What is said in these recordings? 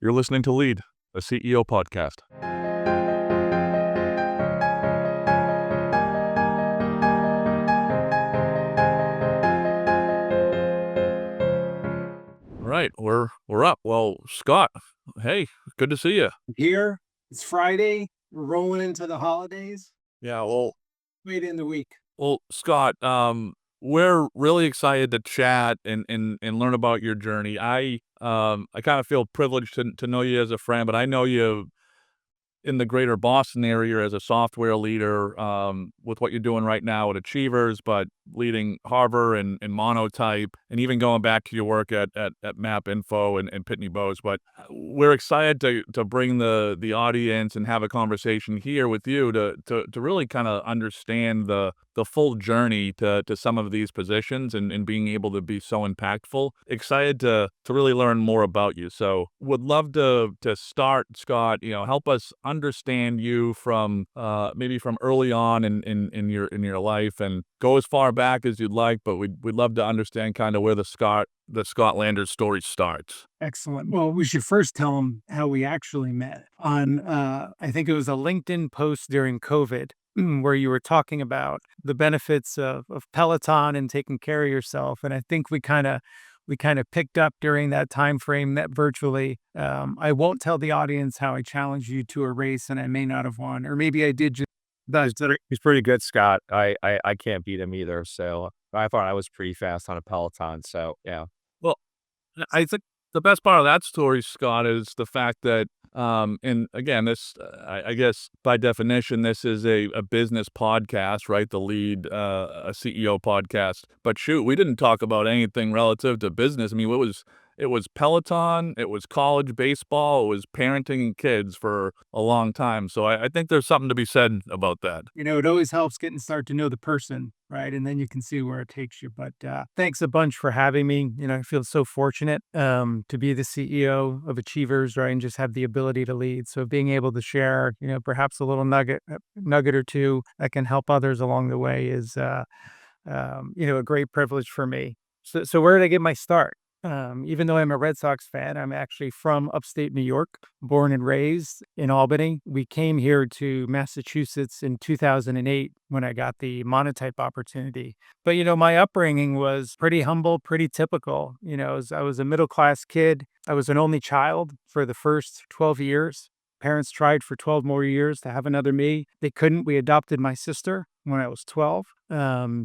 You're listening to Lead, a CEO podcast. All right, we're up. Well, Scott, hey, good to see you. Here, it's Friday. We're rolling into the holidays. Yeah, well, Late in the week. Scott, we're really excited to chat and learn about your journey. I kind of feel privileged to know you as a friend, but I know you in the greater Boston area as a software leader, with what you're doing right now at Achievers, but leading Harver and Monotype, and even going back to your work at Map Info and Pitney Bowes. But we're excited to bring the audience and have a conversation here with you to really kind of understand the full journey to some of these positions and being able to be so impactful. Excited to really learn more about you. So would love to start, Scott, help us understand you from maybe from early on in your life, and go as far back as you'd like, but we'd love to understand kind of where the Scott Landers story starts. Excellent. Well, we should first tell them how we actually met on, I think it was a LinkedIn post during COVID where you were talking about the benefits of Peloton and taking care of yourself. And I think we kind of picked up during that time frame, met virtually. I won't tell the audience how I challenged you to a race and I may not have won, or maybe I did just. He's pretty good, Scott. I can't beat him either. So I thought I was pretty fast on a Peloton. So yeah. Well, I think the best part of that story, Scott, is the fact that, and again, this, I guess by definition, this is a business podcast, right? The Lead, a CEO podcast. But shoot, we didn't talk about anything relative to business. I mean, it was Peloton, it was college baseball, it was parenting and kids for a long time. So I think there's something to be said about that. It always helps getting started to know the person, right? And then you can see where it takes you. But thanks a bunch for having me. I feel so fortunate to be the CEO of Achievers, right? And just have the ability to lead. So being able to share, perhaps a little nugget or two that can help others along the way is, a great privilege for me. So where did I get my start? Even though I'm a Red Sox fan, I'm actually from upstate New York, born and raised in Albany. We came here to Massachusetts in 2008 when I got the Monotype opportunity. But, my upbringing was pretty humble, pretty typical. I was a middle-class kid. I was an only child for the first 12 years. Parents tried for 12 more years to have another me. They couldn't. We adopted my sister when I was 12.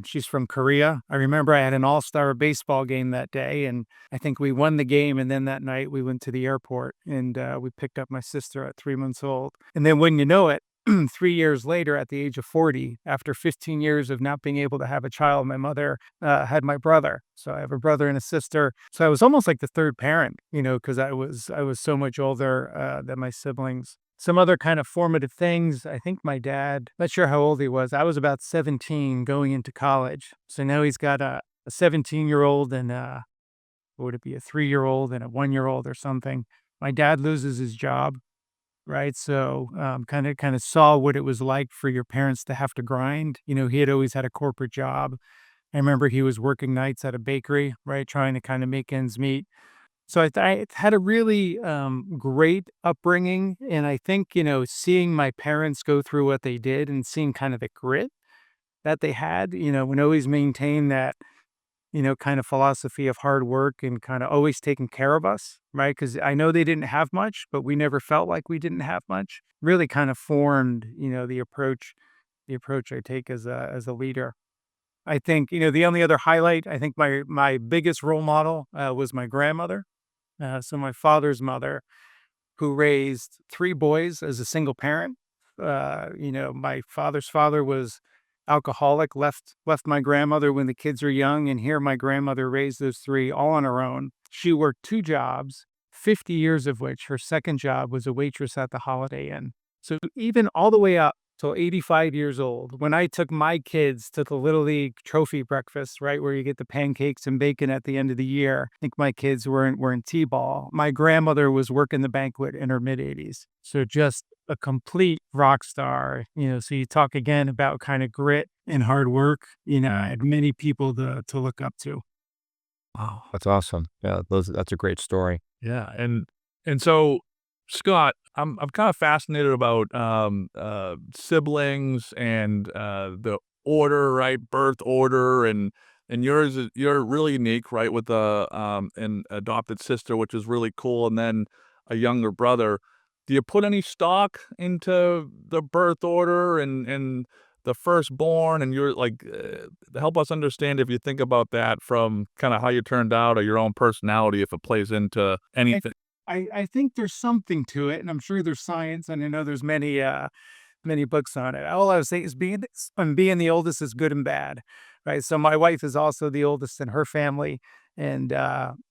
She's from Korea. I remember I had an all-star baseball game that day, and I think we won the game. And then that night we went to the airport and we picked up my sister at 3 months old. And then wouldn't you know it, 3 years later, at the age of 40, after 15 years of not being able to have a child, my mother had my brother. So I have a brother and a sister. So I was almost like the third parent, because I was so much older than my siblings. Some other kind of formative things. I think my dad, not sure how old he was. I was about 17 going into college. So now he's got a 17-year-old and what would it be, a 3-year-old and a 1-year-old or something. My dad loses his job. Right. So kind of saw what it was like for your parents to have to grind. He had always had a corporate job. I remember he was working nights at a bakery, right, trying to kind of make ends meet. So I had a really great upbringing. And I think, seeing my parents go through what they did and seeing kind of the grit that they had, would always maintain that, kind of philosophy of hard work and kind of always taking care of us, right? Because I know they didn't have much, but we never felt like we didn't have much. Really kind of formed, the approach I take as a leader. I think, the only other highlight, I think my biggest role model was my grandmother. So my father's mother, who raised 3 boys as a single parent. My father's father was alcoholic, left my grandmother when the kids were young, and here my grandmother raised those 3 all on her own. She worked 2 jobs, 50 years of which her second job was a waitress at the Holiday Inn. So even all the way up till 85 years old, when I took my kids to the Little League trophy breakfast, right, where you get the pancakes and bacon at the end of the year, I think my kids were in T-ball. My grandmother was working the banquet in her mid-80s. So just a complete rock star. So you talk again about kind of grit and hard work. I had many people to look up to. Wow. That's awesome. Yeah, that's a great story. Yeah. And so Scott, I'm kind of fascinated about siblings and the order, right? Birth order, and yours is you're really unique, right? With an adopted sister, which is really cool, and then a younger brother. Do you put any stock into the birth order and the firstborn? And you're like, help us understand if you think about that from kind of how you turned out or your own personality, if it plays into I anything. I think there's something to it, and I'm sure there's science, and I know there's many books on it. All I would say is being the oldest is good and bad, right? So my wife is also the oldest in her family, and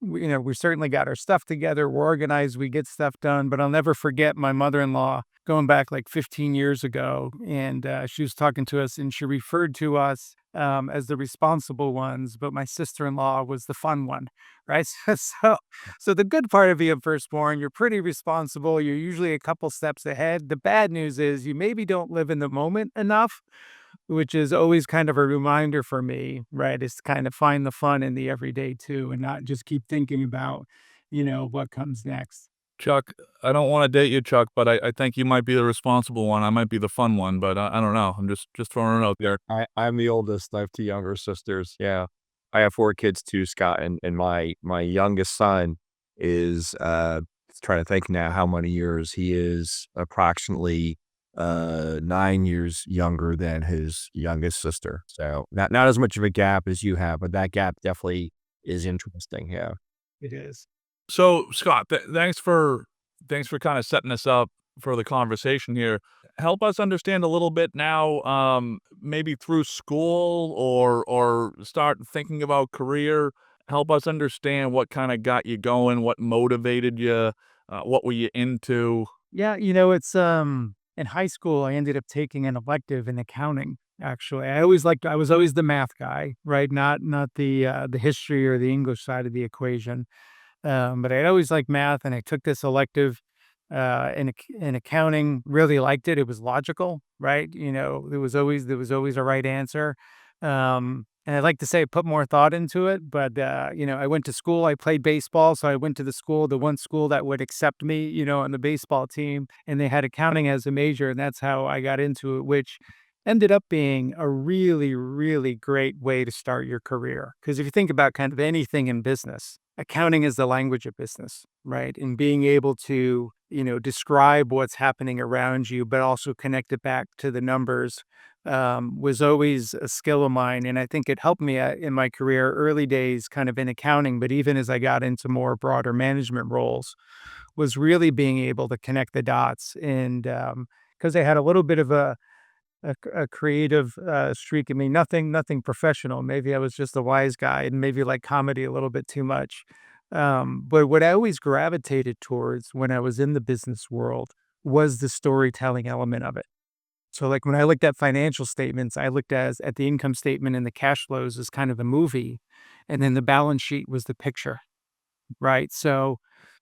we certainly got our stuff together. We're organized. We get stuff done. But I'll never forget my mother-in-law going back like 15 years ago, and she was talking to us, and she referred to us as the responsible ones, but my sister-in-law was the fun one, right? So the good part of being firstborn, you're pretty responsible. You're usually a couple steps ahead. The bad news is you maybe don't live in the moment enough, which is always kind of a reminder for me, right? Is to kind of find the fun in the everyday too, and not just keep thinking about, what comes next. Chuck, I don't wanna date you, Chuck, but I think you might be the responsible one, I might be the fun one, but I don't know, I'm just throwing it out there. I'm the oldest. I have 2 younger sisters. Yeah. I have 4 kids too, Scott, and my youngest son is, trying to think now how many years. He is approximately, 9 years younger than his youngest sister. So, not as much of a gap as you have, but that gap definitely is interesting, yeah. It is. So, Scott, thanks for kinda setting us up for the conversation here. Help us understand a little bit now, maybe through school or start thinking about career. Help us understand what kinda got you going, what motivated you, what were you into? Yeah, it's in high school I ended up taking an elective in accounting. Actually, I was always the math guy, right? Not the history or the English side of the equation. But I always liked math, and I took this elective in accounting. Really liked it. It was logical, right? There was always a right answer. And I'd like to say I put more thought into it, but I went to school. I played baseball, so I went to the one school that would accept me, on the baseball team, and they had accounting as a major, and that's how I got into it, which ended up being a really, really great way to start your career. Because if you think about kind of anything in business, accounting is the language of business, right? And being able to, describe what's happening around you, but also connect it back to the numbers was always a skill of mine. And I think it helped me in my career, early days, kind of in accounting, but even as I got into more broader management roles, was really being able to connect the dots. And because I had a little bit of a creative streak in me. Nothing professional. Maybe I was just a wise guy and maybe like comedy a little bit too much. But what I always gravitated towards when I was in the business world was the storytelling element of it. So, like when I looked at financial statements, I looked at the income statement and the cash flows as kind of the movie, and then the balance sheet was the picture, right? So,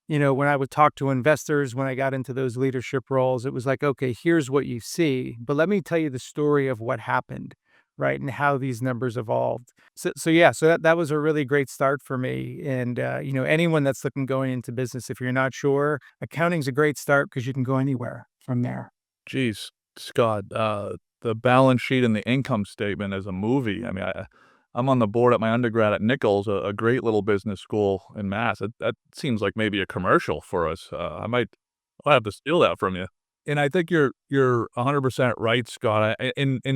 when I would talk to investors, when I got into those leadership roles, it was like, okay, here's what you see, but let me tell you the story of what happened, right? And how these numbers evolved. So yeah, so that was a really great start for me. And, anyone that's looking going into business, if you're not sure, accounting's a great start because you can go anywhere from there. Jeez, Scott, the balance sheet and the income statement as a movie. I mean, I'm on the board at my undergrad at Nichols, a great little business school in Mass. That seems like maybe a commercial for us. I'll have to steal that from you. And I think you're 100% right, Scott.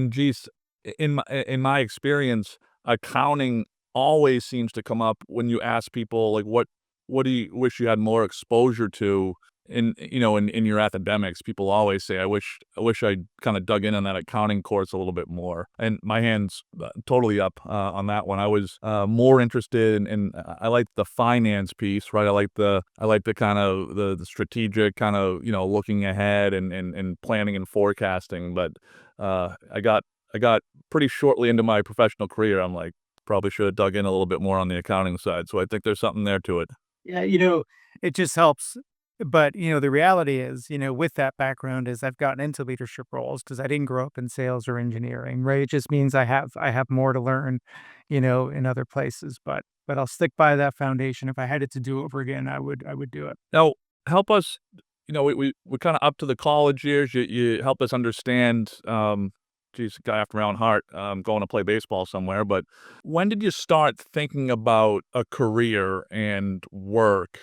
Geez, in my experience, accounting always seems to come up when you ask people like, what do you wish you had more exposure to in your academics. People always say, I wish I kind of dug in on that accounting course a little bit more. And my hand's totally up on that one. I was more interested in I like the finance piece, right? I like the kind of the strategic kind of, looking ahead and planning and forecasting. But I got pretty shortly into my professional career. I'm like, probably should have dug in a little bit more on the accounting side. So I think there's something there to it. Yeah, it just helps. But, the reality is, with that background is I've gotten into leadership roles because I didn't grow up in sales or engineering, right? It just means I have more to learn, in other places. But I'll stick by that foundation. If I had it to do over again, I would do it. Now, help us, we're kind of up to the college years. You help us understand, geez, guy after my own heart, going to play baseball somewhere. But when did you start thinking about a career and work,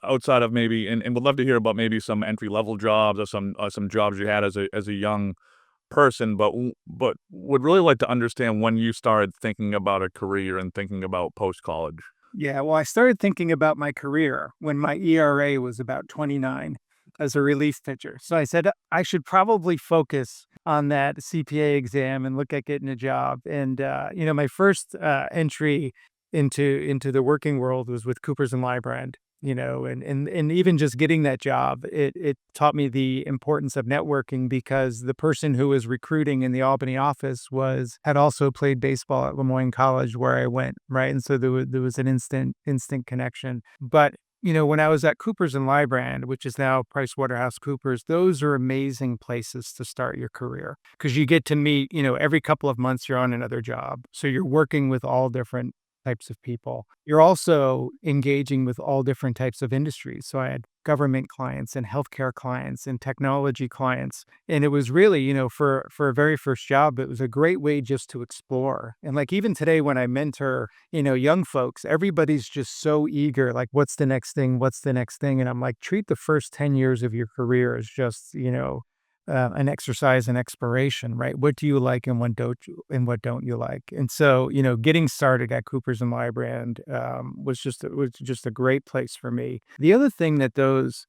outside of maybe, and would love to hear about maybe some entry level jobs or some jobs you had as a young person, but would really like to understand when you started thinking about a career and thinking about post college. Yeah, well, I started thinking about my career when my ERA was about 29 as a relief pitcher. So I said, I should probably focus on that CPA exam and look at getting a job. And, my first entry into the working world was with Coopers and Lybrand. And even just getting that job, it taught me the importance of networking because the person who was recruiting in the Albany office had also played baseball at Lemoyne College where I went, right? And so there was an instant connection. But when I was at Coopers and Lybrand, which is now PricewaterhouseCoopers, those are amazing places to start your career because you get to meet, every couple of months you're on another job. So you're working with all different types of people. You're also engaging with all different types of industries. So I had government clients and healthcare clients and technology clients. And it was really, for a very first job, it was a great way just to explore. And like even today when I mentor, young folks, everybody's just so eager, like, what's the next thing? What's the next thing? And I'm like, treat the first 10 years of your career as just, an exercise in exploration, right? What do you like and what don't you like? And so, getting started at Coopers and Lybrand was just a great place for me. The other thing that those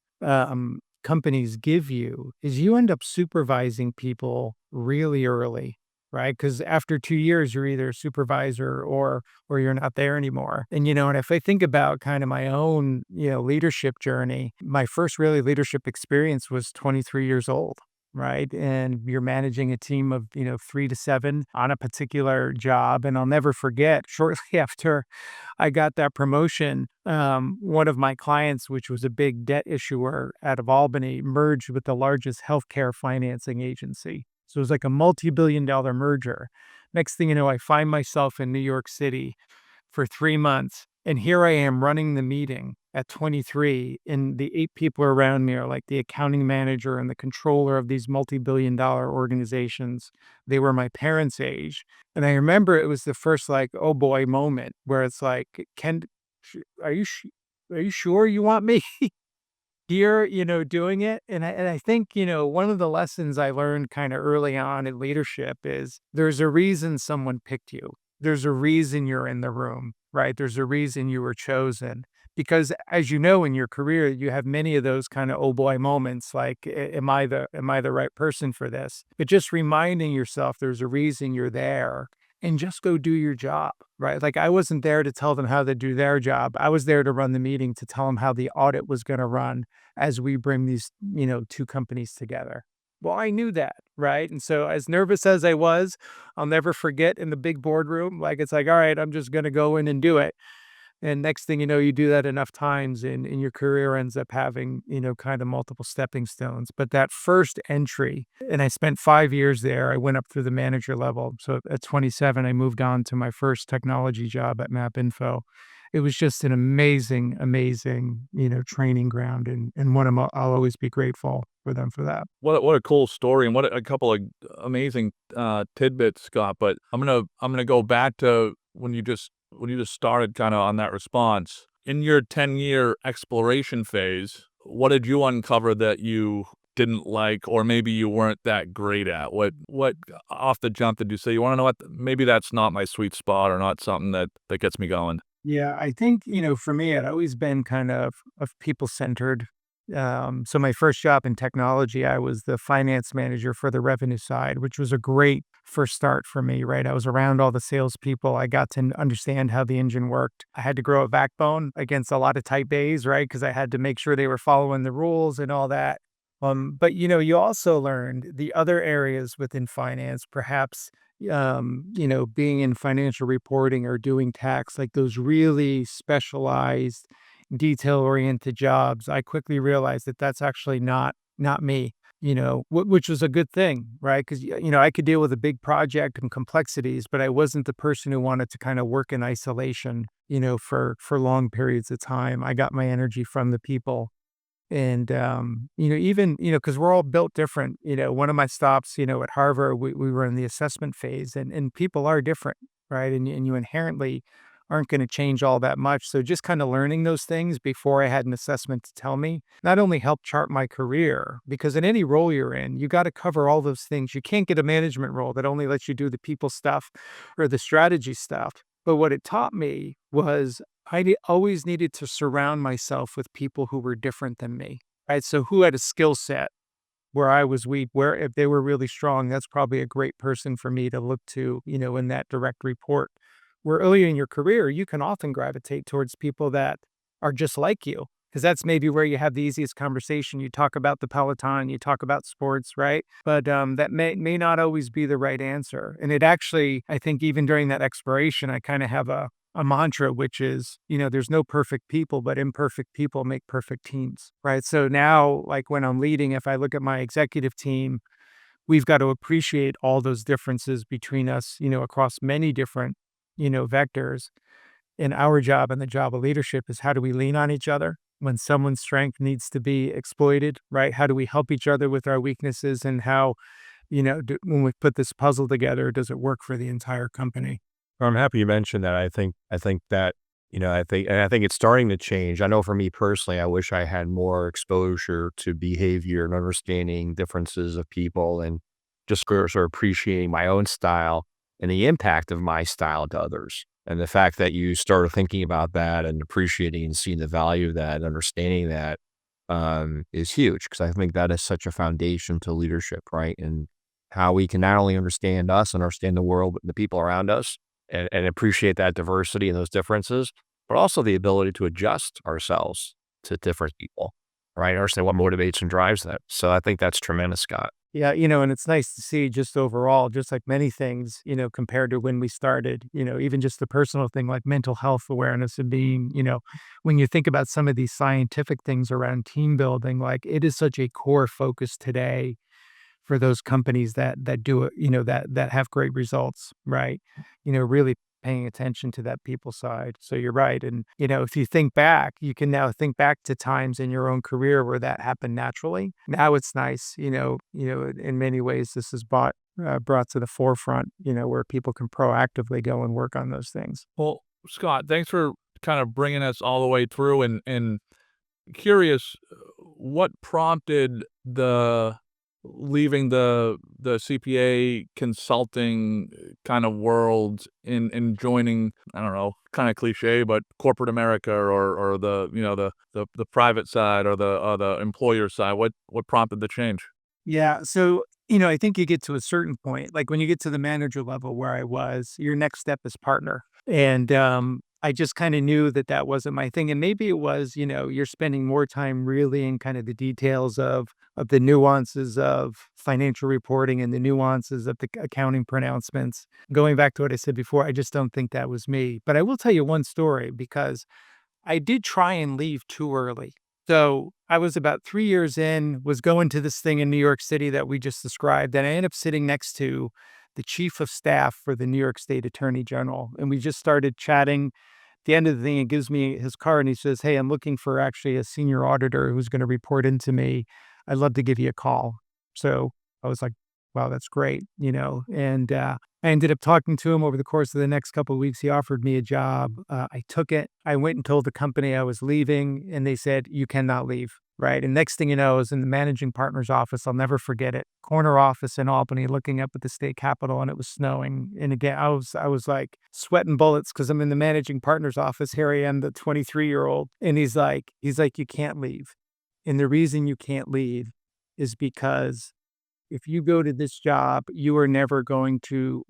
companies give you is you end up supervising people really early. Right. Because after 2 years, you're either a supervisor or you're not there anymore. And if I think about kind of my own, leadership journey, my first really leadership experience was 23 years old. Right. And you're managing a team of, 3 to 7 on a particular job. And I'll never forget shortly after I got that promotion, one of my clients, which was a big debt issuer out of Albany, merged with the largest healthcare financing agency. So it was like a multi-billion-dollar merger. Next thing you know, I find myself in New York City for 3 months. And here I am running the meeting at 23, and the 8 people around me are like the accounting manager and the controller of these multi-billion-dollar organizations. They were my parents' age. And I remember it was the first like, oh boy moment where it's like, are you, are you sure you want me here, doing it? And I think, one of the lessons I learned kind of early on in leadership is there's a reason someone picked you. There's a reason you're in the room, right? There's a reason you were chosen. Because as you know, in your career, you have many of those kind of oh boy moments like, am I the right person for this? But just reminding yourself there's a reason you're there and just go do your job, right? Like I wasn't there to tell them how to do their job. I was there to run the meeting to tell them how the audit was going to run as we bring these, two companies together. Well, I knew that, right? And so as nervous as I was, I'll never forget in the big boardroom, like it's like, all right, I'm just going to go in and do it. And next thing you know, you do that enough times and your career ends up having, kind of multiple stepping stones. But that first entry, and I spent 5 years there, I went up through the manager level. So at 27, I moved on to my first technology job at MapInfo. It was just an amazing, amazing, training ground and one I'll always be grateful for them for that. What a cool story and what a couple of amazing tidbits, Scott. But I'm gonna go back to when you just started kind of on that response. In your 10-year exploration phase, what did you uncover that you didn't like or maybe you weren't that great at? What off the jump did you say, you want to know what, maybe that's not my sweet spot or not something that gets me going? Yeah, I think, for me, I'd always been kind of people centered. So my first job in technology, I was the finance manager for the revenue side, which was a great first start for me, right? I was around all the salespeople. I got to understand how the engine worked. I had to grow a backbone against a lot of type A's, right? Because I had to make sure they were following the rules and all that. But you also learned the other areas within finance, perhaps being in financial reporting or doing tax, like those really specialized, detail-oriented jobs. I quickly realized that that's actually not me. Which was a good thing, right? Because I could deal with a big project and complexities, but I wasn't the person who wanted to kind of work in isolation, for long periods of time. I got my energy from the people. And, even, because we're all built different. One of my stops, at Harvard, we were in the assessment phase, and people are different, right? And you inherently aren't going to change all that much. So just kind of learning those things before I had an assessment to tell me not only helped chart my career, because in any role you're in, you got to cover all those things. You can't get a management role that only lets you do the people stuff or the strategy stuff. But what it taught me was always needed to surround myself with people who were different than me, right? So who had a skill set where I was weak, where if they were really strong, that's probably a great person for me to look to, in that direct report. Where earlier in your career, you can often gravitate towards people that are just like you, because that's maybe where you have the easiest conversation. You talk about the Peloton, you talk about sports, right? But that may not always be the right answer. And it actually, I think, even during that exploration, I kind of have a mantra, which is, there's no perfect people, but imperfect people make perfect teams, right? So now, like when I'm leading, if I look at my executive team, we've got to appreciate all those differences between us, across many different, vectors. And our job and the job of leadership is, how do we lean on each other when someone's strength needs to be exploited, right? How do we help each other with our weaknesses, and how, when we put this puzzle together, does it work for the entire company? I'm happy you mentioned that. I think that, I think it's starting to change. I know for me personally, I wish I had more exposure to behavior and understanding differences of people, and just sort of appreciating my own style and the impact of my style to others. And the fact that you started thinking about that and appreciating and seeing the value of that, and understanding that, is huge, because I think that is such a foundation to leadership, right? And how we can not only understand us and understand the world, but the people around us, and appreciate that diversity and those differences, but also the ability to adjust ourselves to different people, right? Understand what motivates and drives them. So I think that's tremendous, Scott. Yeah, and it's nice to see, just overall, just like many things, compared to when we started, even just the personal thing like mental health awareness, and being, when you think about some of these scientific things around team building, like it is such a core focus today for those companies that do it, that have great results, right? Really paying attention to that people side. So you're right. And, if you think back, you can now think back to times in your own career where that happened naturally. Now it's nice, in many ways, this is brought to the forefront, where people can proactively go and work on those things. Well, Scott, thanks for kind of bringing us all the way through, and curious, what prompted the leaving the CPA consulting kind of world, in joining, I don't know, kind of cliche, but corporate America, or the, the private side, or the employer side? What prompted the change? Yeah. So, I think you get to a certain point, like when you get to the manager level where I was, your next step is partner. And I just kind of knew that that wasn't my thing. And maybe it was, you're spending more time really in kind of the details of the nuances of financial reporting and the nuances of the accounting pronouncements. Going back to what I said before, I just don't think that was me. But I will tell you one story, because I did try and leave too early. So I was about 3 years in, was going to this thing in New York City that we just described. And I ended up sitting next to the chief of staff for the New York State Attorney General. And we just started chatting. At the end of the thing, he gives me his card and he says, "Hey, I'm looking for actually a senior auditor who's going to report into me. I'd love to give you a call." So I was like, wow, that's great, And I ended up talking to him over the course of the next couple of weeks. He offered me a job. I took it. I went and told the company I was leaving, and they said, "You cannot leave." Right. And next thing you know, I was in the managing partner's office. I'll never forget it. Corner office in Albany, looking up at the state capitol, and it was snowing. And again, I was like sweating bullets, because I'm in the managing partner's office. Here I am, the 23-year-old. And he's like, "You can't leave. And the reason you can't leave is because if you go to this job, you are never going to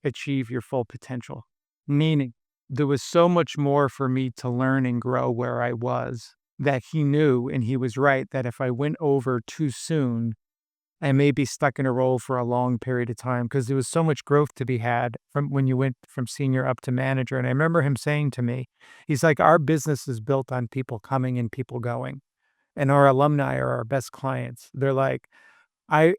achieve your full potential." Meaning, there was so much more for me to learn and grow where I was, that he knew, and he was right, that if I went over too soon, I may be stuck in a role for a long period of time, because there was so much growth to be had from when you went from senior up to manager. And I remember him saying to me, he's like, "Our business is built on people coming and people going, and our alumni are our best clients." They're like,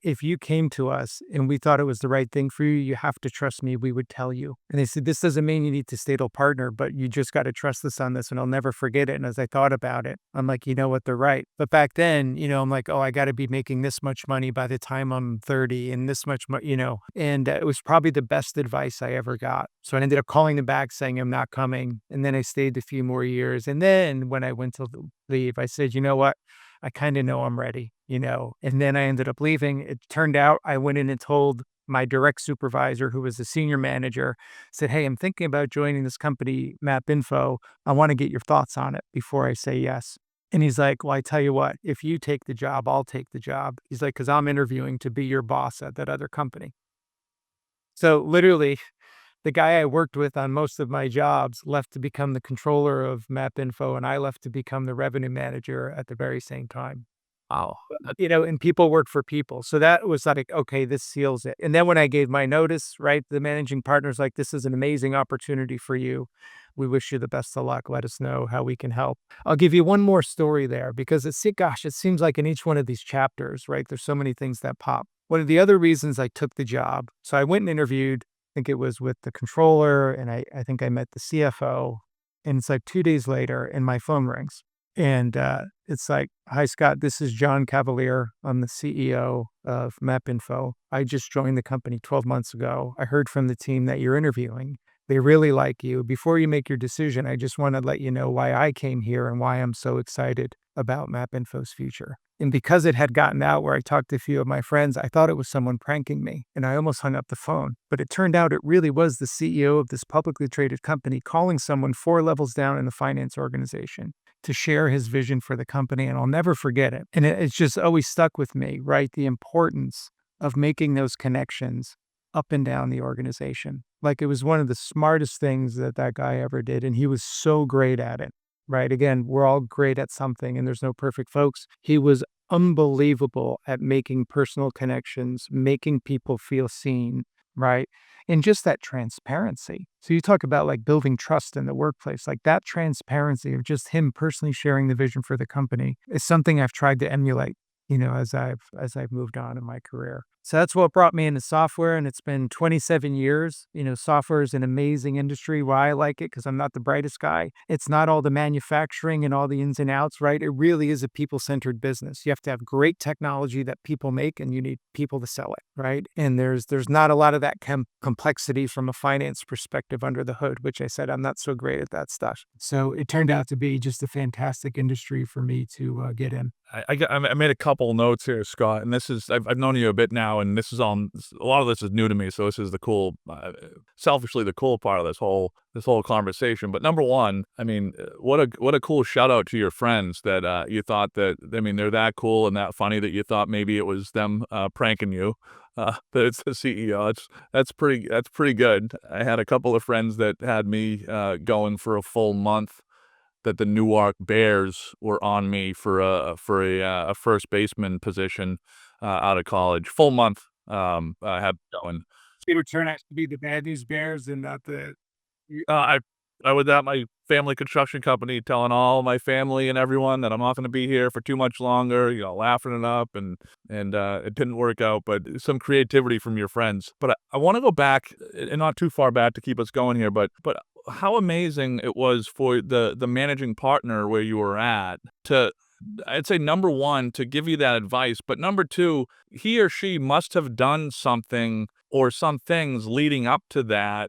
If you came to us and we thought it was the right thing for you, you have to trust me. We would tell you." And they said, "This doesn't mean you need to stay till partner, but you just got to trust us on this." And I'll never forget it. And as I thought about it, I'm like, you know what? They're right. But back then, I'm like, oh, I got to be making this much money by the time I'm 30 and this much money, and it was probably the best advice I ever got. So I ended up calling them back saying I'm not coming. And then I stayed a few more years. And then when I went to leave, I said, you know what? I kind of know I'm ready, and then I ended up leaving. It turned out I went in and told my direct supervisor, who was a senior manager, said, "Hey, I'm thinking about joining this company, Map Info. I want to get your thoughts on it before I say yes." And he's like, "Well, I tell you what, if you take the job, I'll take the job." He's like, "Because I'm interviewing to be your boss at that other company." So literally, the guy I worked with on most of my jobs left to become the controller of Map Info, and I left to become the revenue manager at the very same time. Wow. And people work for people. So that was like, okay, this seals it. And then when I gave my notice, right, the managing partner's like, "This is an amazing opportunity for you. We wish you the best of luck. Let us know how we can help." I'll give you one more story there because gosh, it seems like in each one of these chapters, right, there's so many things that pop. One of the other reasons I took the job, so I went and interviewed, I think it was with the controller, and I think I met the CFO. And it's like 2 days later, and my phone rings. And it's like, "Hi, Scott. This is John Cavalier. I'm the CEO of MapInfo. I just joined the company 12 months ago. I heard from the team that you're interviewing. They really like you. Before you make your decision, I just want to let you know why I came here and why I'm so excited about MapInfo's future." And because it had gotten out where I talked to a few of my friends, I thought it was someone pranking me, and I almost hung up the phone. But it turned out it really was the CEO of this publicly traded company calling someone 4 levels down in the finance organization to share his vision for the company, and I'll never forget it. And it's just always stuck with me, right? The importance of making those connections up and down the organization. Like, it was one of the smartest things that guy ever did, and he was so great at it, right? Again, we're all great at something, and there's no perfect folks. He was unbelievable at making personal connections, making people feel seen, right? And just that transparency. So you talk about like building trust in the workplace, like that transparency of just him personally sharing the vision for the company is something I've tried to emulate, as I've moved on in my career. So that's what brought me into software, and it's been 27 years. Software is an amazing industry. Why I like it, because I'm not the brightest guy. It's not all the manufacturing and all the ins and outs, right? It really is a people-centered business. You have to have great technology that people make, and you need people to sell it, right? And there's not a lot of that complexity from a finance perspective under the hood, which I said I'm not so great at that stuff. So it turned out to be just a fantastic industry for me to get in. I made a couple notes here, Scott, and this is I've known you a bit now, and this is all a lot of this is new to me. So this is the cool, selfishly the cool part of this whole conversation. But number one, I mean, what a cool shout out to your friends that you thought that I mean they're that cool and that funny that you thought maybe it was them pranking you. That it's the CEO. That's pretty good. I had a couple of friends that had me going for a full month that the Newark Bears were on me for a first baseman position out of college. Full month, I had going. It would turn out to be the bad news bears and not the. I I was at my family construction company telling all my family and everyone that I'm not gonna be here for too much longer, laughing it up and it didn't work out, but some creativity from your friends. But I wanna go back, and not too far back to keep us going here, but how amazing it was for the managing partner where you were at to I'd say number 1, to give you that advice, but number 2, he or she must have done something or some things leading up to that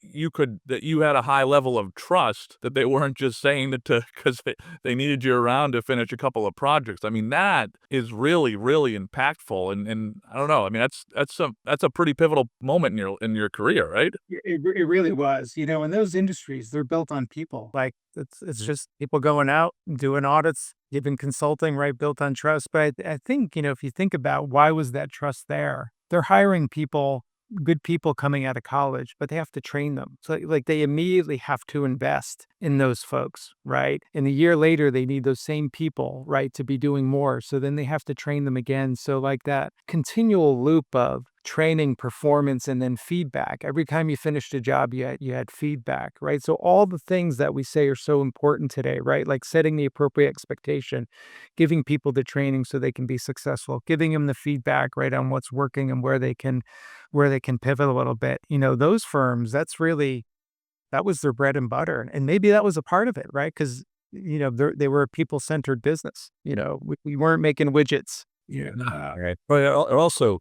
you had a high level of trust that they weren't just saying it to 'cause they needed you around to finish a couple of projects. I mean, that is really, really impactful, and I don't know, I mean, that's a pretty pivotal moment in your career, right? It really was. In those industries, they're built on people. Like, it's just people going out, doing audits, giving consulting, right, built on trust. But I think, if you think about why was that trust there, they're hiring people, good people coming out of college, but they have to train them. So, like, they immediately have to invest in those folks, right? And a year later, they need those same people, right, to be doing more. So then they have to train them again. So, like, that continual loop of training, performance, and then feedback. Every time you finished a job, you had feedback, right? So all the things that we say are so important today, right? Like setting the appropriate expectation, giving people the training so they can be successful, giving them the feedback, right, on what's working and where they can pivot a little bit. Those firms, that was their bread and butter, and maybe that was a part of it, right? Because they were a people-centered business. We weren't making widgets. Yeah. Right. But it also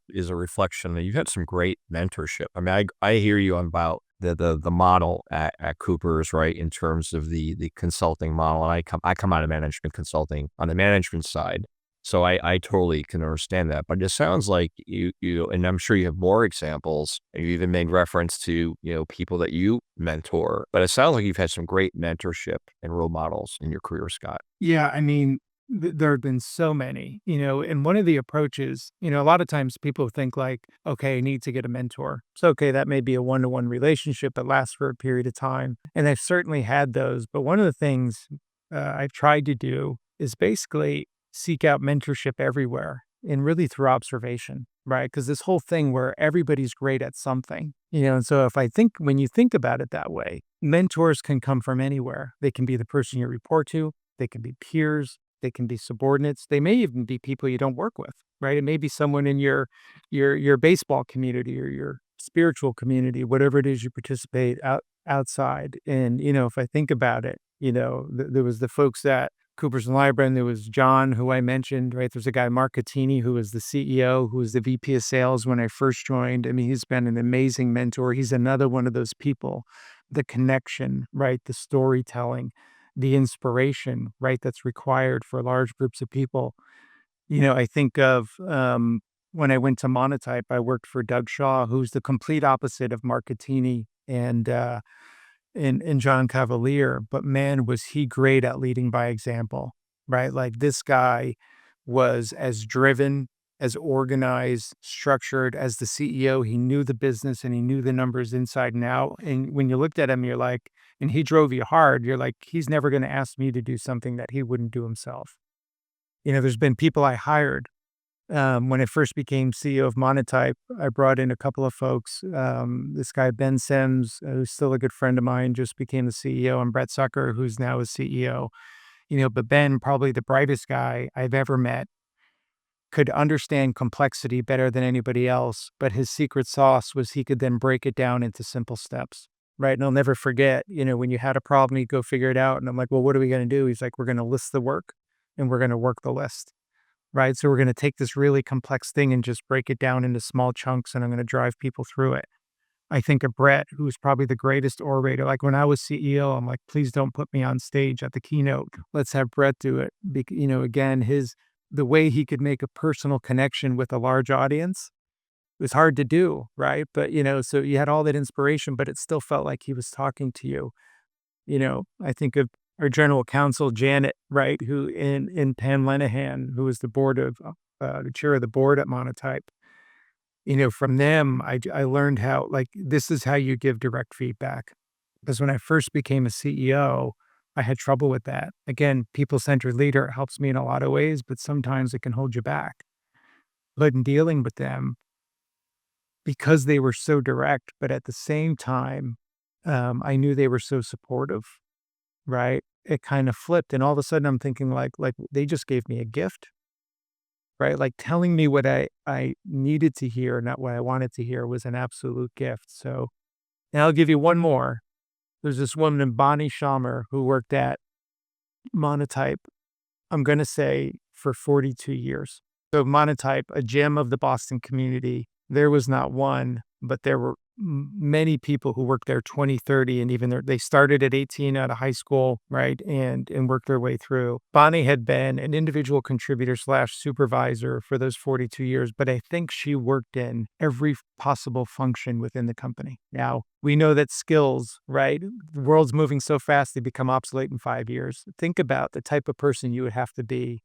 is a reflection that you've had some great mentorship. I mean, I hear you about the model at Cooper's, right, in terms of the consulting model. And I come out of management consulting on the management side. So I totally can understand that. But it sounds like you and I'm sure you have more examples. And you even made reference to, people that you mentor. But it sounds like you've had some great mentorship and role models in your career, Scott. Yeah, I mean, there have been so many, and one of the approaches, a lot of times people think like, okay, I need to get a mentor. So, okay, that may be a one-to-one relationship that lasts for a period of time. And I've certainly had those. But one of the things I've tried to do is basically seek out mentorship everywhere and really through observation, right? Because this whole thing where everybody's great at something, and so when you think about it that way, mentors can come from anywhere. They can be the person you report to, they can be peers, they can be subordinates. They may even be people you don't work with, right? It may be someone in your baseball community or your spiritual community, whatever it is you participate outside. And if I think about it, there was the folks at Cooper's and Lybrand. There was John, who I mentioned, right? There's a guy, Mark Catini, who was the CEO, who was the VP of sales when I first joined. I mean, he's been an amazing mentor. He's another one of those people, the connection, right? The storytelling, the inspiration, right, that's required for large groups of people. I think of when I went to Monotype, I worked for Doug Shaw, who's the complete opposite of Markettini and John Cavalier. But man, was he great at leading by example, right? Like this guy was as driven, as organized, structured as the CEO. He knew the business and he knew the numbers inside and out. And when you looked at him, you're like, and he drove you hard, you're like, he's never going to ask me to do something that he wouldn't do himself. There's been people I hired. When I first became CEO of Monotype, I brought in a couple of folks. This guy, Ben Sims, who's still a good friend of mine, just became the CEO, and Brett Sucker, who's now a CEO. But Ben, probably the brightest guy I've ever met, could understand complexity better than anybody else, but his secret sauce was he could then break it down into simple steps, right? And I'll never forget, when you had a problem, you go figure it out. And I'm like, well, what are we going to do? He's like, we're going to list the work and we're going to work the list, right? So we're going to take this really complex thing and just break it down into small chunks, and I'm going to drive people through it. I think of Brett, who's probably the greatest orator. Like when I was CEO, I'm like, please don't put me on stage at the keynote. Let's have Brett do it. Again, the way he could make a personal connection with a large audience was hard to do, right? But so you had all that inspiration, but it still felt like he was talking to you. I think of our general counsel, Janet, right, who in Pam Lenahan, who was the chair of the board at Monotype. From them, I learned how, like, this is how you give direct feedback. Because when I first became a CEO, I had trouble with that. Again, people-centered leader helps me in a lot of ways, but sometimes it can hold you back. But in dealing with them, because they were so direct, but at the same time, I knew they were so supportive, right? It kind of flipped, and all of a sudden I'm thinking like they just gave me a gift, right? Like telling me what I needed to hear, not what I wanted to hear, was an absolute gift. So, and I'll give you one more. There's this woman, Bonnie Schalmer, who worked at Monotype, I'm going to say, for 42 years. So Monotype, a gem of the Boston community, there was not one, but there were many people who worked there 20, 30, and even they started at 18 out of high school, right, and worked their way through. Bonnie had been an individual contributor / supervisor for those 42 years, but I think she worked in every possible function within the company. Now, we know that skills, right, the world's moving so fast, they become obsolete in 5 years. Think about the type of person you would have to be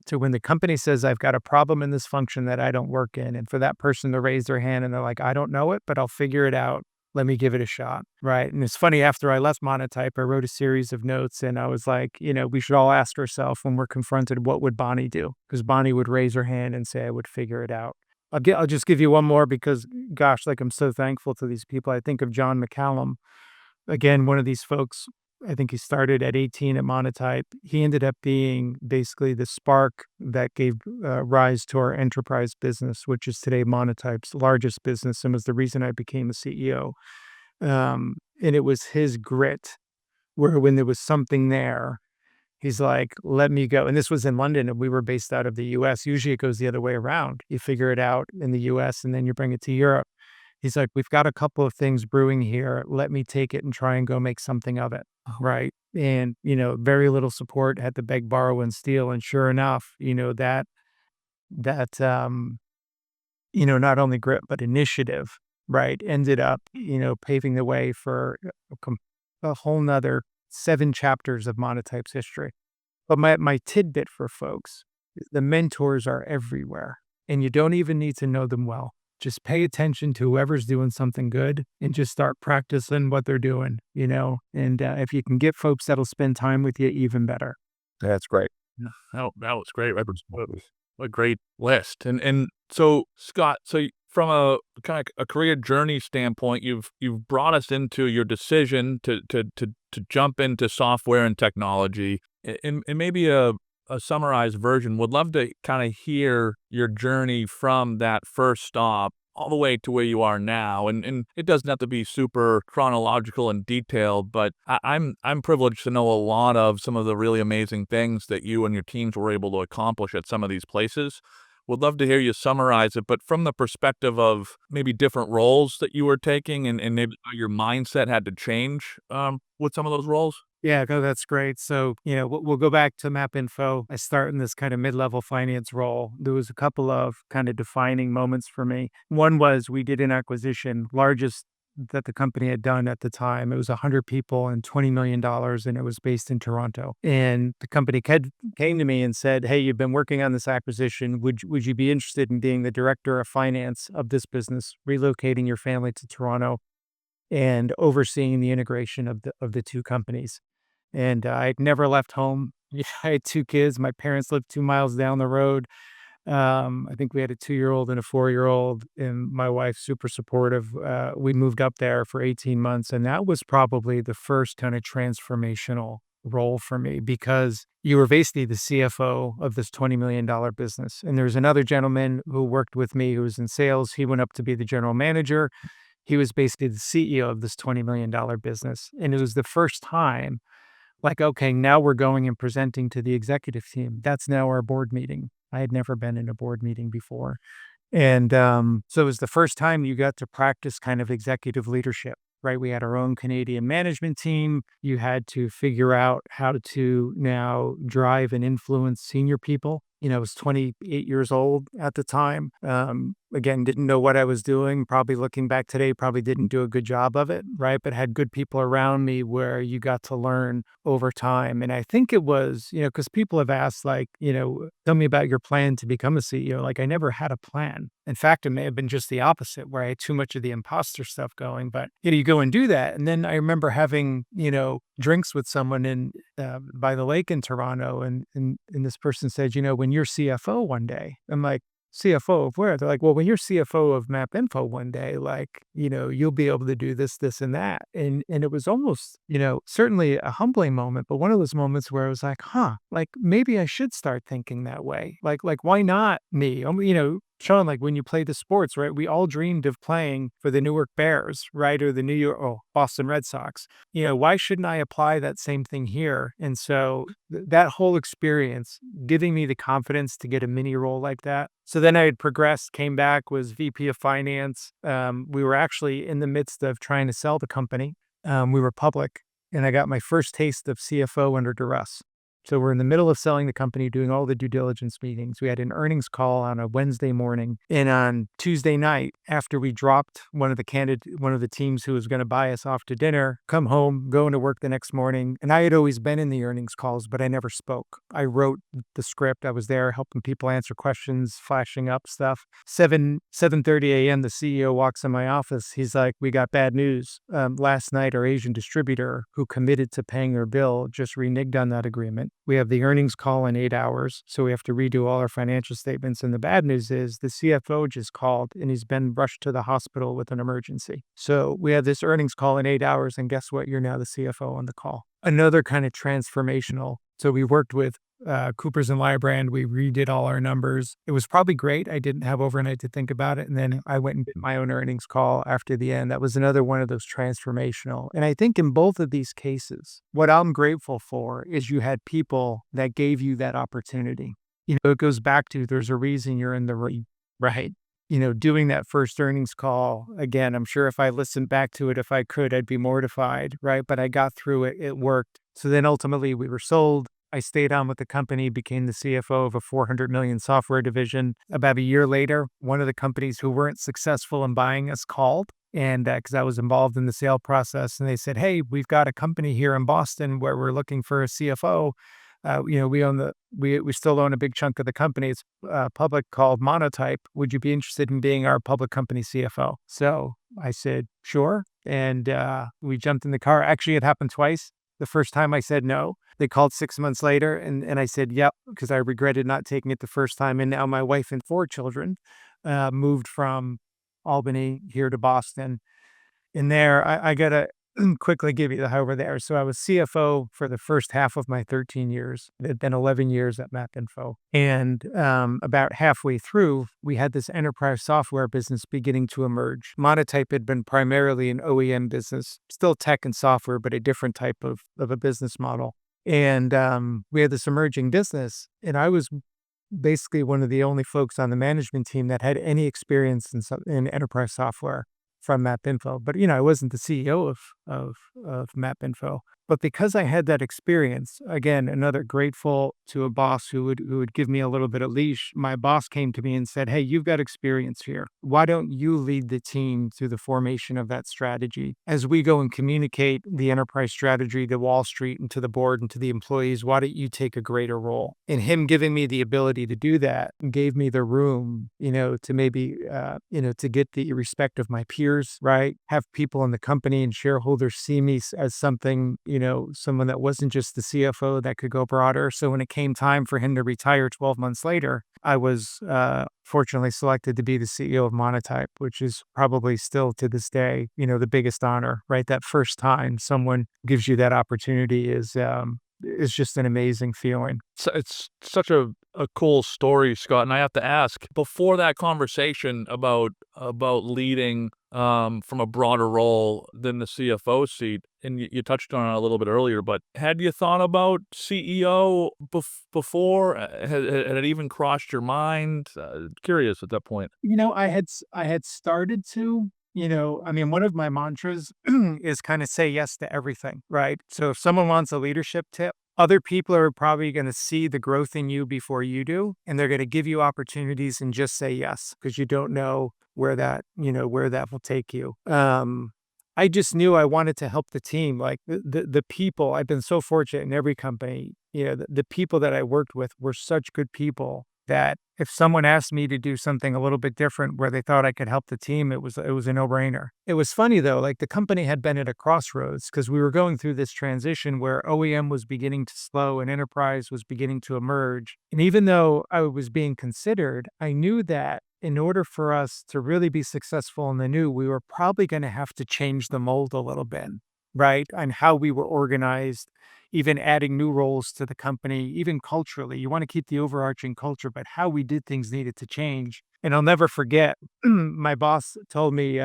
to when the company says, I've got a problem in this function that I don't work in, and for that person to raise their hand and they're like, I don't know it, but I'll figure it out. Let me give it a shot, right? And it's funny, after I left Monotype, I wrote a series of notes, and I was like, we should all ask ourselves when we're confronted, what would Bonnie do? Because Bonnie would raise her hand and say, I would figure it out. I'll just give you one more because, gosh, like, I'm so thankful to these people. I think of John McCallum, again, one of these folks. I think he started at 18 at Monotype. He ended up being basically the spark that gave rise to our enterprise business, which is today Monotype's largest business and was the reason I became a CEO. And it was his grit where when there was something there, he's like, let me go. And this was in London, and we were based out of the US. Usually it goes the other way around. You figure it out in the US and then you bring it to Europe. He's like, we've got a couple of things brewing here. Let me take it and try and go make something of it. Right. And, very little support, had to beg, borrow, and steal. And sure enough, that not only grit, but initiative, right, ended up, paving the way for a whole nother 7 chapters of Monotype's history. But my tidbit for folks, the mentors are everywhere, and you don't even need to know them well. Just pay attention to whoever's doing something good and just start practicing what they're doing. And if you can get folks that'll spend time with you, even better. That's great. Yeah, that was great. What a great list. And so Scott, from a kind of a career journey standpoint, you've brought us into your decision to jump into software and technology. And maybe a summarized version. Would love to kind of hear your journey from that first stop all the way to where you are now. And it doesn't have to be super chronological and detailed, but I'm privileged to know a lot of some of the really amazing things that you and your teams were able to accomplish at some of these places. Would love to hear you summarize it, but from the perspective of maybe different roles that you were taking and maybe how your mindset had to change with some of those roles. Yeah, no, that's great. So, we'll go back to Map Info. I start in this kind of mid-level finance role. There was a couple of kind of defining moments for me. One was we did an acquisition, largest that the company had done at the time. It was 100 people and $20 million, and it was based in Toronto. And the company came to me and said, hey, you've been working on this acquisition. Would you be interested in being the director of finance of this business, relocating your family to Toronto and overseeing the integration of the two companies? And I'd never left home. Yeah, I had 2 kids. My parents lived 2 miles down the road. I think we had a 2-year-old and a 4-year-old, and my wife's super supportive. We moved up there for 18 months, and that was probably the first kind of transformational role for me because you were basically the CFO of this $20 million business. And there was another gentleman who worked with me who was in sales. He went up to be the general manager. He was basically the CEO of this $20 million business. And it was the first time like, okay, now we're going and presenting to the executive team. That's now our board meeting. I had never been in a board meeting before. And so it was the first time you got to practice kind of executive leadership, right? We had our own Canadian management team. You had to figure out how to now drive and influence senior people. I was 28 years old at the time. Again, didn't know what I was doing. Probably looking back today, probably didn't do a good job of it, right? But had good people around me where you got to learn over time. And I think it was, because people have asked, like, tell me about your plan to become a CEO. Like, I never had a plan. In fact, it may have been just the opposite, where I had too much of the imposter stuff going. But, you go and do that. And then I remember having, drinks with someone in by the lake in Toronto. And this person said, when you're CFO one day, I'm like, CFO of where? They're like, well, when you're CFO of Map Info one day, like, you'll be able to do this, this, and that. And it was almost, certainly a humbling moment, but one of those moments where I was like, like maybe I should start thinking that way. Like why not me? Sean, like when you play the sports, right? We all dreamed of playing for the Newark Bears, right? Or the Boston Red Sox. Why shouldn't I apply that same thing here? And so that whole experience giving me the confidence to get a mini role like that. So then I had progressed, came back, was VP of finance. We were actually in the midst of trying to sell the company. We were public, and I got my first taste of CFO under duress. So we're in the middle of selling the company, doing all the due diligence meetings. We had an earnings call on a Wednesday morning. And on Tuesday night, after we dropped one of the teams who was going to buy us off to dinner, come home, go into work the next morning. And I had always been in the earnings calls, but I never spoke. I wrote the script. I was there helping people answer questions, flashing up stuff. 7:30 a.m., the CEO walks in my office. He's like, we got bad news. Last night, our Asian distributor who committed to paying their bill just reneged on that agreement. moment. We have the earnings call in 8 hours, so we have to redo all our financial statements. And the bad news is the CFO just called and he's been rushed to the hospital with an emergency. So we have this earnings call in 8 hours, and guess what? You're now the CFO on the call. Another kind of transformational. So we worked with Coopers and Lybrand. We redid all our numbers. It was probably great. I didn't have overnight to think about it. And then I went and did my own earnings call after the end. That was another one of those transformational. And I think in both of these cases, what I'm grateful for is you had people that gave you that opportunity. It goes back to there's a reason you're in the room, right? Doing that first earnings call, again, I'm sure if I listened back to it, if I could, I'd be mortified, right? But I got through it. It worked. So then ultimately we were sold. I stayed on with the company, became the CFO of a 400 million software division. About a year later, one of the companies who weren't successful in buying us called, and because I was involved in the sale process, and they said, "Hey, we've got a company here in Boston where we're looking for a CFO. We still own a big chunk of the company. It's public, called Monotype. Would you be interested in being our public company CFO?" So I said, "Sure," and we jumped in the car. Actually, it happened twice. The first time I said no. They called 6 months later, and I said, yep, because I regretted not taking it the first time. And now my wife and 4 children moved from Albany here to Boston. And there, I got to quickly give you the hover there. So I was CFO for the first half of my 13 years. It had been 11 years at MapInfo. And about halfway through, we had this enterprise software business beginning to emerge. Monotype had been primarily an OEM business, still tech and software, but a different type of a business model. And we had this emerging business, and I was basically one of the only folks on the management team that had any experience in enterprise software from MapInfo. But I wasn't the CEO of MapInfo. But because I had that experience, again, another grateful to a boss who would give me a little bit of leash. My boss came to me and said, "Hey, you've got experience here. Why don't you lead the team through the formation of that strategy? As we go and communicate the enterprise strategy to Wall Street and to the board and to the employees, why don't you take a greater role?" And him giving me the ability to do that gave me the room, to maybe, to get the respect of my peers, right? Have people in the company and shareholders see me as something, someone that wasn't just the CFO that could go broader. So when it came time for him to retire 12 months later, I was fortunately selected to be the CEO of Monotype, which is probably still to this day, the biggest honor, right? That first time someone gives you that opportunity is just an amazing feeling. So it's such a cool story, Scott. And I have to ask, before that conversation about leading from a broader role than the CFO seat, and you touched on it a little bit earlier, but had you thought about CEO before? Had it even crossed your mind? Curious at that point. I had started to. One of my mantras is kind of say yes to everything, right? So if someone wants a leadership tip, other people are probably going to see the growth in you before you do, and they're going to give you opportunities and just say yes because you don't know where that will take you. I just knew I wanted to help the team, like the people. I've been so fortunate in every company. The people that I worked with were such good people that if someone asked me to do something a little bit different where they thought I could help the team, it was a no-brainer. It was funny though, like the company had been at a crossroads because we were going through this transition where OEM was beginning to slow and enterprise was beginning to emerge. And even though I was being considered, I knew that in order for us to really be successful in the new, we were probably going to have to change the mold a little bit, right? On how we were organized, even adding new roles to the company, even culturally. You want to keep the overarching culture, but how we did things needed to change. And I'll never forget, my boss told me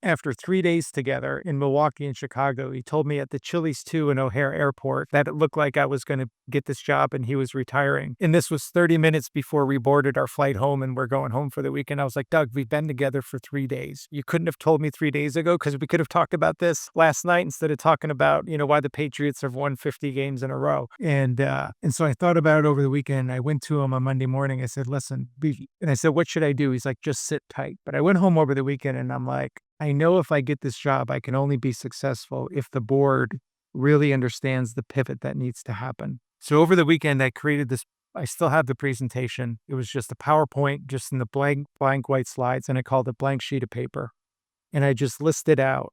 after 3 days together in Milwaukee and Chicago, he told me at the Chili's 2 in O'Hare Airport that it looked like I was going to get this job and he was retiring. And this was 30 minutes before we boarded our flight home and we're going home for the weekend. I was like, "Doug, we've been together for 3 days. You couldn't have told me 3 days ago because we could have talked about this last night instead of talking about, why the Patriots have won 50 games in a row." And so I thought about it over the weekend. I went to him on Monday morning. I said, "Listen," and I said, "What should I do?" He's like, "Just sit tight." But I went home over the weekend and I'm like, I know if I get this job, I can only be successful if the board really understands the pivot that needs to happen. So over the weekend, I created this. I still have the presentation. It was just a PowerPoint, just in the blank white slides, and I called it blank sheet of paper. And I just listed out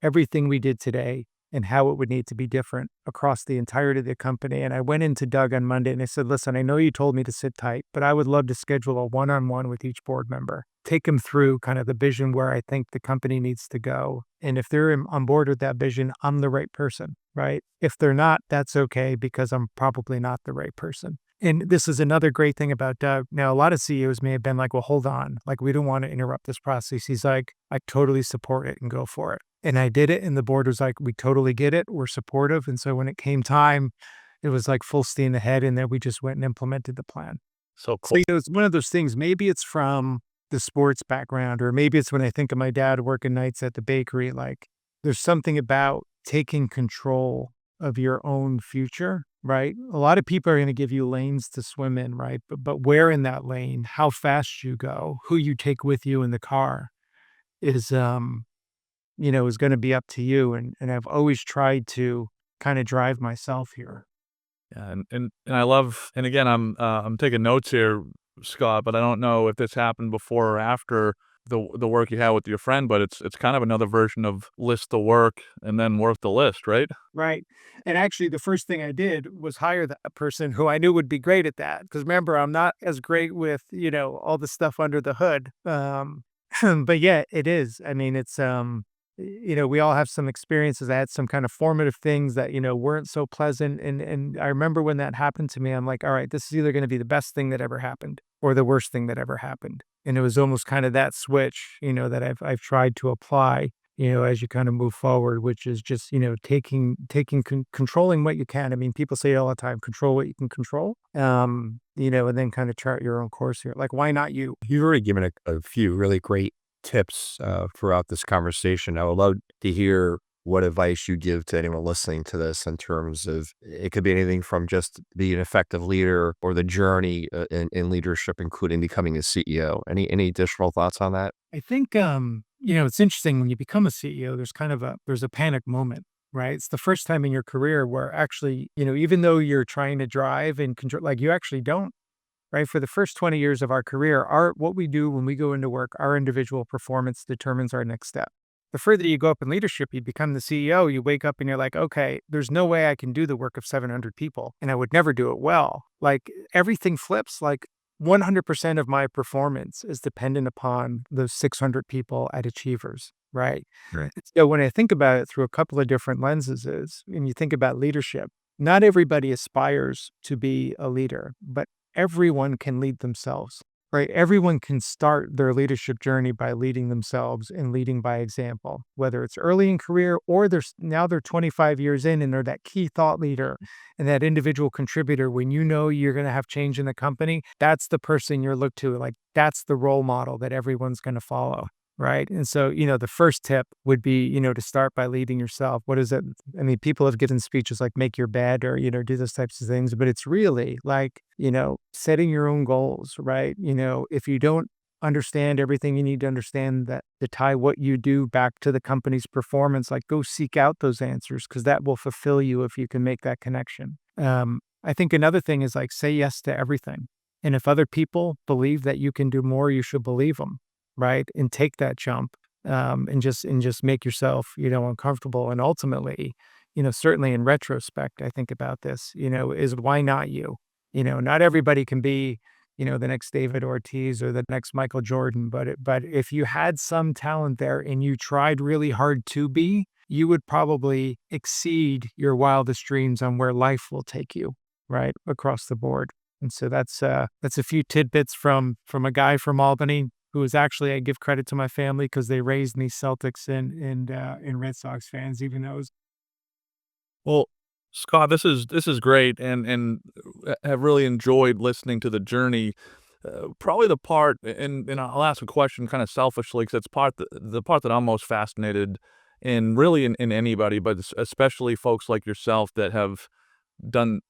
everything we did today and how it would need to be different across the entirety of the company. And I went into Doug on Monday and I said, listen, I know you told me to sit tight, but I would love to schedule a one-on-one with each board member, take them through kind of the vision where I think the company needs to go. And if they're on board with that vision, I'm the right person, right? If they're not, that's okay because I'm probably not the right person. And this is another great thing about Doug. Now, a lot of CEOs may have been like, well, hold on. Like, we don't want to interrupt this process. He's like, I totally support it and go for it. And I did it. And the board was like, we totally get it. We're supportive. And so when it came time, it was like full steam ahead. And then we just went and implemented the plan. So So cool. it's one of those things. Maybe it's from the sports background, or maybe it's when I think of my dad working nights at the bakery. Like, there's something about taking control of your own future, right? A lot of people are going to give you lanes to swim in, right? But where in that lane, how fast you go, who you take with you in the car is is going to be up to you. And I've always tried to kind of drive myself here. Yeah, and I love, and again, I'm taking notes here, Scott, but I don't know if this happened before or after the work you had with your friend, but it's kind of another version of list the work and then work the list, right? Right. And actually, the first thing I did was hire a person who I knew would be great at that. Because remember, I'm not as great with, all the stuff under the hood. But yeah, it is. I mean, we all have some experiences. I had some kind of formative things that, weren't so pleasant. And I remember when that happened to me, I'm like, all right, this is either going to be the best thing that ever happened or the worst thing that ever happened. And it was almost kind of that switch, that I've tried to apply, as you kind of move forward, which is just, controlling what you can. I mean, people say all the time, control what you can control, and then kind of chart your own course here. Like, why not you? You've already given a few really great tips throughout this conversation. I would love to hear what advice you give to anyone listening to this in terms of it could be anything from just be an effective leader or the journey in leadership, including becoming a CEO. Any additional thoughts on that? I think, it's interesting when you become a CEO, there's a panic moment, right? It's the first time in your career where actually, even though you're trying to drive and control, like you actually don't, right? For the first 20 years of our career, what we do when we go into work, our individual performance determines our next step. The further you go up in leadership, you become the CEO, you wake up and you're like, okay, there's no way I can do the work of 700 people and I would never do it well. Like everything flips. Like 100% of my performance is dependent upon those 600 people at Achievers, right? Right. So when I think about it through a couple of different lenses is when you think about leadership, not everybody aspires to be a leader, but everyone can lead themselves, right? Everyone can start their leadership journey by leading themselves and leading by example, whether it's early in career or they're 25 years in and they're that key thought leader and that individual contributor. When you know you're going to have change in the company, that's the person you're looked to. Like that's the role model that everyone's going to follow. Right. And so, the first tip would be, to start by leading yourself. What is it? I mean, people have given speeches like make your bed or, do those types of things, but it's really like, setting your own goals, right? If you don't understand everything you need to understand that to tie what you do back to the company's performance, like go seek out those answers because that will fulfill you if you can make that connection. I think another thing is like say yes to everything. And if other people believe that you can do more, you should believe them, right? And take that jump, and just make yourself, uncomfortable. And ultimately, certainly in retrospect, I think about this, is why not you? Not everybody can be, the next David Ortiz or the next Michael Jordan, but if you had some talent there and you tried really hard to be, you would probably exceed your wildest dreams on where life will take you, right? Across the board. And so that's a few tidbits from a guy from Albany who is actually, I give credit to my family because they raised me Celtics and Red Sox fans, even though it was Well, Scott, this is great, and have really enjoyed listening to the journey. Probably the part, and I'll ask a question kind of selfishly because it's the part that I'm most fascinated in, really in anybody, but especially folks like yourself that have done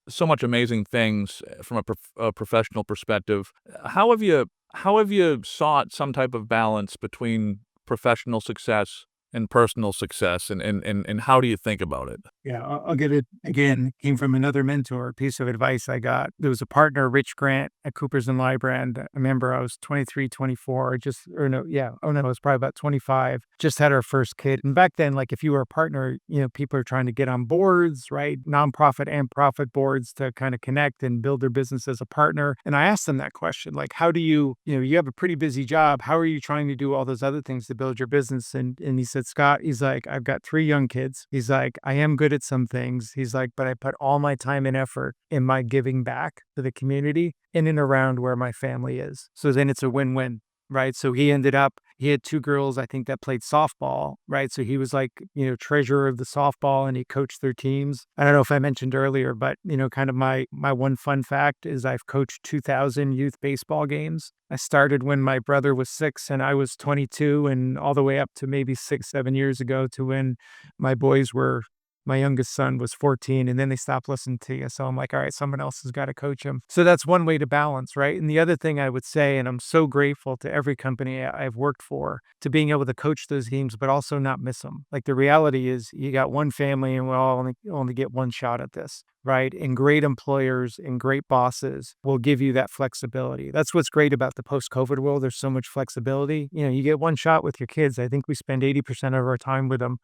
so much amazing things from a professional perspective. How have you sought some type of balance between professional success and personal success, and how do you think about it? Yeah, I'll get it again. Came from another mentor. Piece of advice I got. There was a partner, Rich Grant at Coopers and Lybrand. I remember I was 23, 24, just, or no, yeah. Oh no, I was probably about 25. Just had our first kid. And back then, like if you were a partner, people are trying to get on boards, right? Nonprofit and profit boards to kind of connect and build their business as a partner. And I asked them that question, like, how do you have a pretty busy job. How are you trying to do all those other things to build your business? And he said, Scott, he's like, I've got 3 young kids. He's like, I am good at some things. He's like, but I put all my time and effort in my giving back to the community in and around where my family is. So then it's a win-win, right? So he had 2 girls, I think, that played softball, right? So he was like, treasurer of the softball and he coached their teams. I don't know if I mentioned earlier, but, kind of my one fun fact is I've coached 2,000 youth baseball games. I started when my brother was 6 and I was 22, and all the way up to maybe 6, 7 years ago to when my boys were my youngest son was 14, and then they stopped listening to you. So I'm like, all right, someone else has got to coach him. So that's one way to balance, right? And the other thing I would say, and I'm so grateful to every company I've worked for, to being able to coach those teams, but also not miss them. Like the reality is you got one family and we all only get one shot at this, right? And great employers and great bosses will give you that flexibility. That's what's great about the post-COVID world. There's so much flexibility. You get one shot with your kids. I think we spend 80% of our time with them.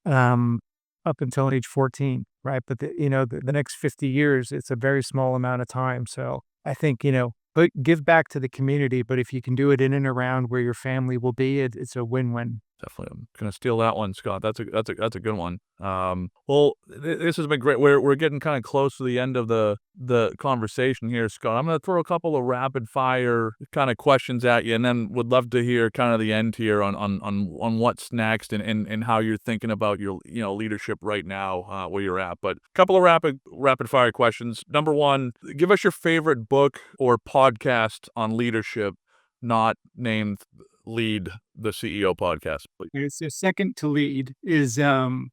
Um, up until age 14, right? But the next 50 years, it's a very small amount of time. So I think, but give back to the community, but if you can do it in and around where your family will be, it's a win-win. Definitely, I'm gonna steal that one, Scott. That's a good one. Well, this has been great. We're getting kind of close to the end of the conversation here, Scott. I'm gonna throw a couple of rapid fire kind of questions at you, and then would love to hear kind of the end here on what's next and how you're thinking about your leadership right now, where you're at. But a couple of rapid fire questions. Number one, give us your favorite book or podcast on leadership, not named Lead the CEO podcast, please. It's a second to lead is the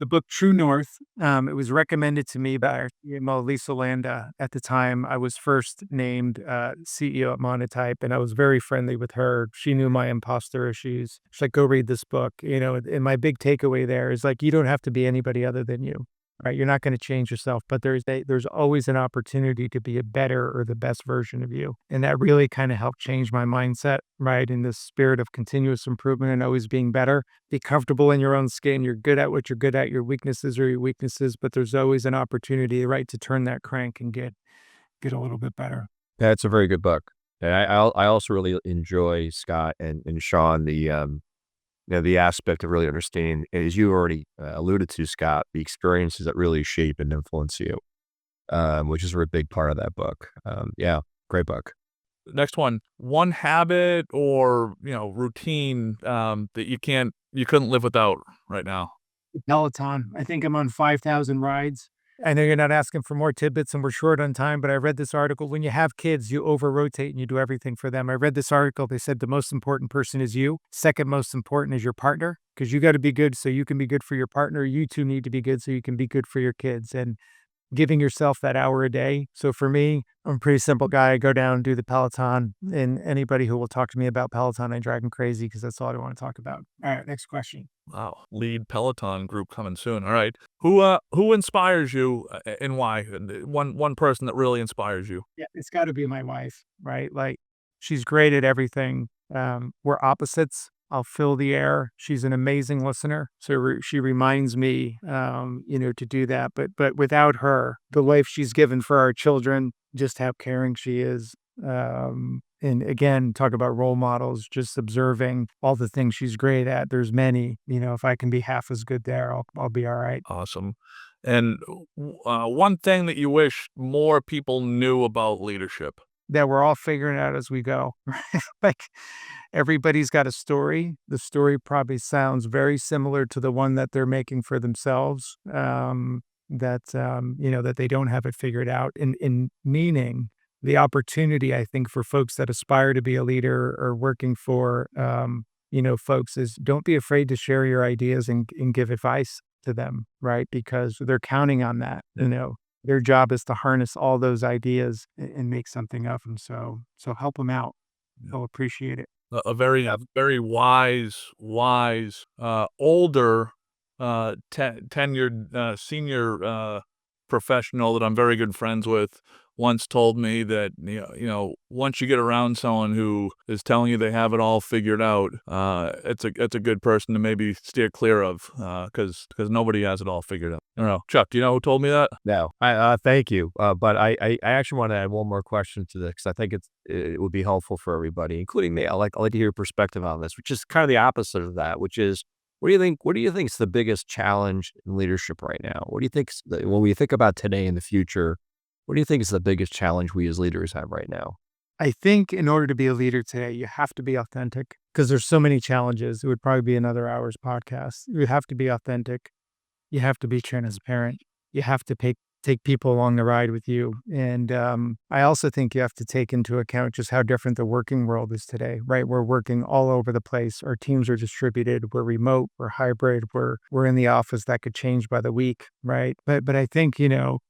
book True North. It was recommended to me by our CMO, Lisa Landa. At the time, I was first named CEO at Monotype, and I was very friendly with her. She knew my imposter issues. She's like, go read this book. And my big takeaway there is like, you don't have to be anybody other than you. Right, you're not going to change yourself, but there's always an opportunity to be a better or the best version of you, and that really kind of helped change my mindset. Right, in this spirit of continuous improvement and always being better. Be comfortable in your own skin. You're good at what you're good at. Your weaknesses are your weaknesses, but there's always an opportunity, right, to turn that crank and get a little bit better. That's a very good book. And I also really enjoy, Scott and Sean, the aspect of really understanding, as you already alluded to, Scott, the experiences that really shape and influence you, which is a really big part of that book. Yeah, great book. Next one habit or routine that you couldn't live without right now. Peloton. I think I'm on 5,000 rides. I know you're not asking for more tidbits and we're short on time, but I read this article. When you have kids, you over rotate and you do everything for them. I read this article. They said the most important person is you. Second most important is your partner, because you got to be good so you can be good for your partner. You two need to be good so you can be good for your kids. And giving yourself that hour a day. So for me, I'm a pretty simple guy. I go down and do the Peloton, and anybody who will talk to me about Peloton, I drive them crazy because that's all I want to talk about. All right, next question. Wow, lead Peloton group coming soon. All right, who inspires you and why? One person that really inspires you. Yeah, it's got to be my wife, right? Like, she's great at everything. We're opposites. I'll fill the air. She's an amazing listener. So she reminds me, to do that. But without her, the life she's given for our children, just how caring she is. And again, talk about role models, just observing all the things she's great at. There's many, if I can be half as good there, I'll be all right. Awesome. And one thing that you wish more people knew about leadership. That we're all figuring out as we go. Right? Like everybody's got a story. The story probably sounds very similar to the one that they're making for themselves. That they don't have it figured out. In meaning the opportunity, I think, for folks that aspire to be a leader or working for, folks is don't be afraid to share your ideas and give advice to them, right? Because they're counting on that, Their job is to harness all those ideas and make something of them. So help them out. They'll appreciate it. very wise, older, tenured, senior, professional that I'm very good friends with once told me that, once you get around someone who is telling you they have it all figured out, it's a good person to maybe steer clear of, because nobody has it all figured out. I don't know. Chuck, do you know who told me that? No, thank you. But I actually want to add one more question to this because I think it would be helpful for everybody, including me. I'd like to hear your perspective on this, which is kind of the opposite of that, which is what do you think is the biggest challenge in leadership right now? What do you think when we think about today and the future, what do you think is the biggest challenge we as leaders have right now? I think in order to be a leader today, you have to be authentic because there's so many challenges. It would probably be another hour's podcast. You have to be authentic. You have to be transparent. You have to take people along the ride with you. And I also think you have to take into account just how different the working world is today, right? We're working all over the place. Our teams are distributed. We're remote. We're hybrid. We're in the office. That could change by the week, right? But I think,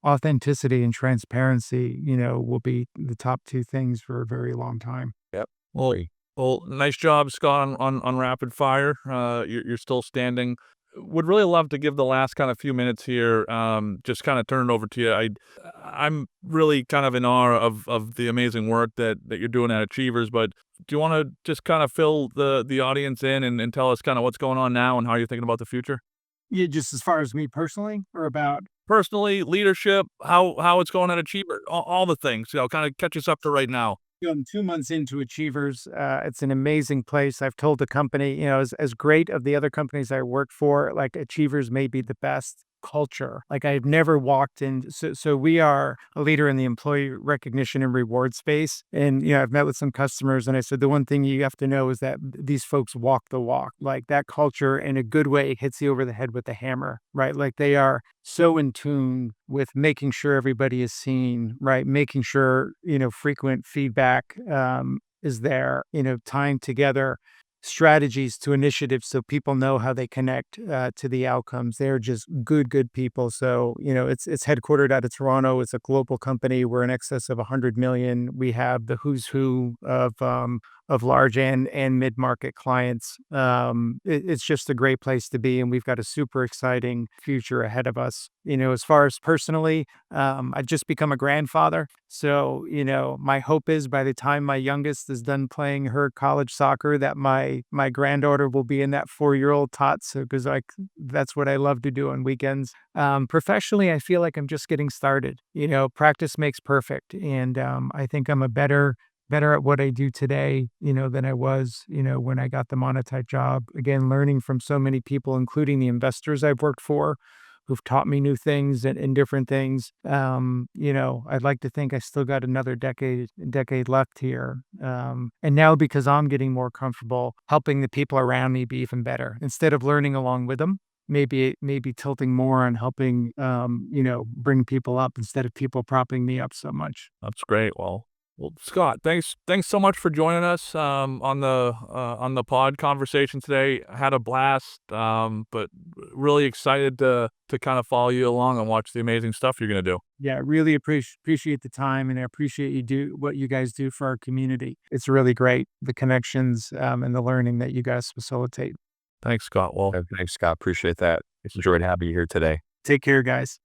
authenticity and transparency, will be the top two things for a very long time. Yep. Well, well, nice job, Scott, on rapid fire. You're still standing. Would really love to give the last kind of few minutes here, just kind of turn it over to you. I'm really kind of in awe of the amazing work that you're doing at Achievers, but do you want to just kind of fill the audience in and tell us kind of what's going on now and how you're thinking about the future? Yeah, just as far as me personally or about Personally, leadership, how it's going at Achiever, all the things, kind of catch us up to right now. I'm 2 months into Achievers. It's an amazing place. I've told the company, as great of the other companies I work for, like Achievers may be the best culture. Like I've never walked in. So we are a leader in the employee recognition and reward space. And, I've met with some customers and I said, the one thing you have to know is that these folks walk the walk. Like that culture in a good way hits you over the head with a hammer, right? Like they are so in tune with making sure everybody is seen, right? Making sure, frequent feedback is there, tying together strategies to initiatives so people know how they connect to the outcomes. They're just good people. So, it's headquartered out of Toronto. It's a global company. We're in excess of 100 million. We have the who's who of large and mid-market clients. It's just a great place to be, and we've got a super exciting future ahead of us. As far as personally, I've just become a grandfather. So, my hope is by the time my youngest is done playing her college soccer, that my granddaughter will be in that 4-year-old tot. So, because that's what I love to do on weekends. Professionally, I feel like I'm just getting started. Practice makes perfect, and I think I'm a better at what I do today, than I was, when I got the Monotype job. Again, learning from so many people, including the investors I've worked for, who've taught me new things and different things. I'd like to think I still got another decade left here. And now because I'm getting more comfortable helping the people around me be even better, instead of learning along with them, maybe tilting more on helping, bring people up instead of people propping me up so much. That's great. Well, Scott, thanks so much for joining us on the pod conversation today. I had a blast, but really excited to kind of follow you along and watch the amazing stuff you're gonna do. Yeah, I really appreciate the time, and I appreciate what you guys do for our community. It's really great, the connections and the learning that you guys facilitate. Thanks, Scott. Well, Thanks, Scott. Appreciate that. Enjoyed having you here today. Take care, guys.